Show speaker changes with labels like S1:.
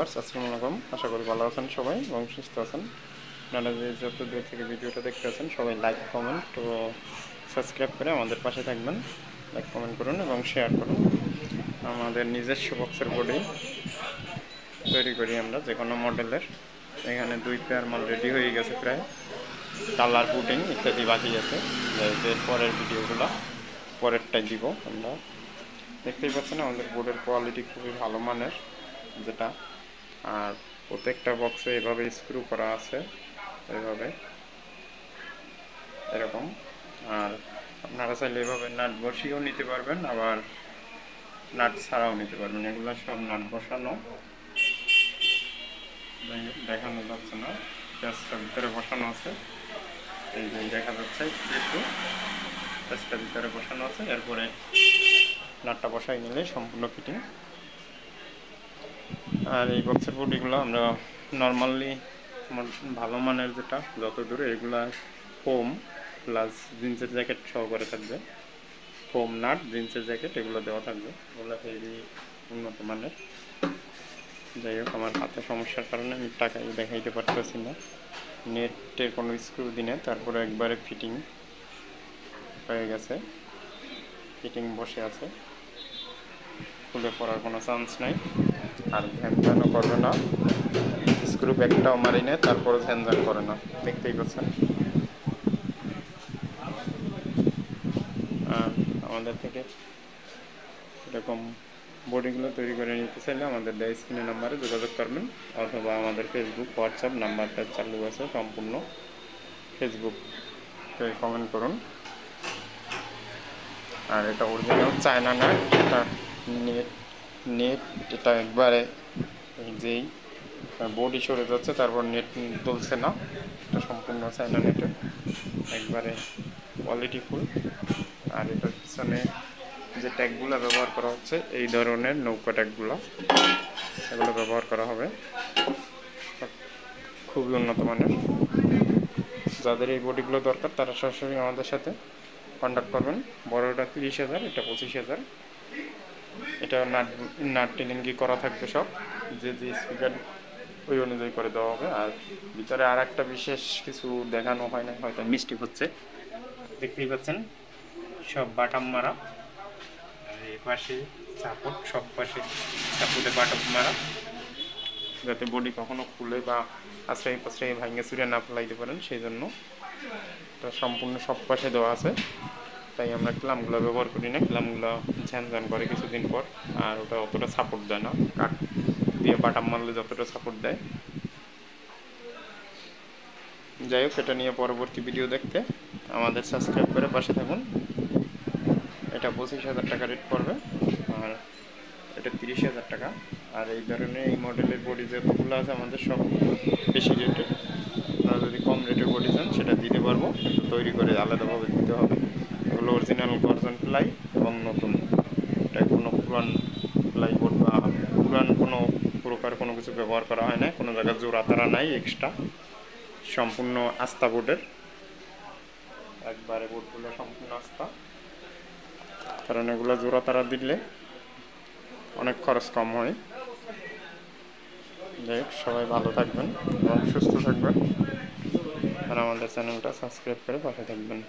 S1: Viewers, আসসালামু আলাইকুম। আশা করি ভালো আছেন সবাই এবং সুস্থ আছেন। আপনারা যে যত দূর থেকে ভিডিওটা দেখতে আছেন সবাই লাইক, কমেন্ট ও সাবস্ক্রাইব করে আমাদের পাশে থাকবেন। লাইক, কমেন্ট করুন এবং শেয়ার করুন। আমাদের নিজস্ব বক্সের বডি তৈরি করি আমরা যে কোনো মডেলের। এখানে 2 পেয়ার মাল রেডি হয়ে গেছে প্রায়। কালার পুটিং ইত্যাদি বাকি আছে। এর পরের ভিডিওগুলো পরেরটাই দিব আমরা। দেখতেই পাচ্ছেন আমাদের বোর্ডের কোয়ালিটি খুবই ভালো মানের, যেটা আর প্রত্যেকটা বক্সে এভাবে স্ক্রু করা আছে, এভাবে এরকম। আর আপনারা চাইলে এভাবে নাট বসিয়েও নিতে পারবেন, আবার নাট ছাড়াও নিতে পারবেন। এগুলো সব নাট বসানো, দেখানো যাচ্ছে না, প্যাচটা ভিতরে বসানো আছে। এই যে দেখা যাচ্ছে একটু প্যাচটা ভিতরে বসানো আছে, এরপরে নাটটা বসাই নিলে সম্পূর্ণ ফিটিং। আর এই বক্সের বডিগুলো আমরা নর্মালি ভালো মানের যেটা যত দূরে, এগুলা ফোম প্লাস জিন্সের জ্যাকেট সহকারে থাকবে। ফোম নাট, জিন্সের জ্যাকেট এগুলো দেওয়া থাকবে। এগুলো হেভি উন্নত মানের। যাই হোক, আমার হাতে সমস্যার কারণে আমি টাকায় দেখাইতে পারতেছি না। নেটের কোনো স্ক্রু দিনে তারপরে একবারে ফিটিং হয়ে গেছে, ফিটিং বসে আছে, খুলে পড়ার কোনো চান্স নাই। আর ঝ্যানঝানও করবে না, স্ক্রু ব্যাগটাও মারি নেয় তারপরে ঝ্যানঝান করে না, দেখতেই পাচ্ছেন। আর আমাদের থেকে এরকম বডিগুলো তৈরি করে নিতে চাইলে আমাদের দেওয়া স্ক্রিনের নাম্বারে যোগাযোগ করবেন, অথবা আমাদের ফেসবুক, হোয়াটসঅ্যাপ নাম্বারটা চালু আছে সম্পূর্ণ। ফেসবুকে কমেন্ট করুন। আর এটা অরিজিনাল চায়না না, এটা নেট এটা একবারে যেই বডি সরে যাচ্ছে তারপর নেট তুলছে না, এটা সম্পূর্ণ চায়না নেটের, একবারে কোয়ালিটিফুল। আর এটার পিছনে যে ট্যাগগুলো ব্যবহার করা হচ্ছে এই ধরনের নৌকা ট্যাগগুলো, এগুলো ব্যবহার করা হবে, খুবই উন্নত মানের। যাদের এই বডিগুলো দরকার তারা সরাসরি আমাদের সাথে কন্ট্যাক্ট করবেন। বড়টা 30,000, এটা 25,000। এটা নাট টেলিঙ্গি করা থাকবে সব, যে স্পিকার ওই অনুযায়ী করে দেওয়া হবে। আর ভিতরে আর একটা বিশেষ কিছু দেখানো হয় না, হয়তো মিস্টেক হচ্ছে, দেখতেই পাচ্ছেন সব বাটাম মারা। এই পাশে সাপোর্ট, সব পাশে সাপোর্টে বাটাম মারা, যাতে বডি কখনো খুলে বা আশ্রয় পাশ্রয় ভাঙে চুরে না ফেলাইতে পারেন, সেই জন্য এটা সম্পূর্ণ সব পাশে দেওয়া আছে। তাই আমরা ক্লামগুলো ব্যবহার করি না, ক্লামগুলো ঝ্যানঝ্যান করে কিছুদিন পর, আর ওটা অতটা সাপোর্ট দেয় না। কাঠ দিয়ে বাটাম মারলে যতটা সাপোর্ট দেয়। যাই হোক, এটা নিয়ে পরবর্তী ভিডিও দেখতে আমাদের সাবস্ক্রাইব করে পাশে থাকুন। এটা 25,000 টাকা রেট পড়বে, আর এটা 30,000 টাকা। আর এই ধরনের এই মডেলের বডি যতগুলো আছে আমাদের সব বেশি রেটের। আপনারা যদি কম রেটের বডি চান সেটা দিতে পারবো, কিন্তু তৈরি করে আলাদাভাবে দিতে হবে। এগুলো অরিজিনাল গর্জন প্লাই এবং নতুন, এটা কোনো পুরান প্লাইবোর্ড বা পুরান কোনো প্রকার কোনো কিছু ব্যবহার করা হয় না। কোনো জায়গায় জোড়া তারা নাই এক্সট্রা, সম্পূর্ণ আস্থা বোর্ডের, একবারে বোর্ডগুলো সম্পূর্ণ আস্থা। কারণ এগুলো জোড়া তারা দিলে অনেক খরচ কম হয়। যাই হোক, সবাই ভালো থাকবেন এবং সুস্থ থাকবেন, আর আমাদের চ্যানেলটা সাবস্ক্রাইব করে পাশে থাকবেন।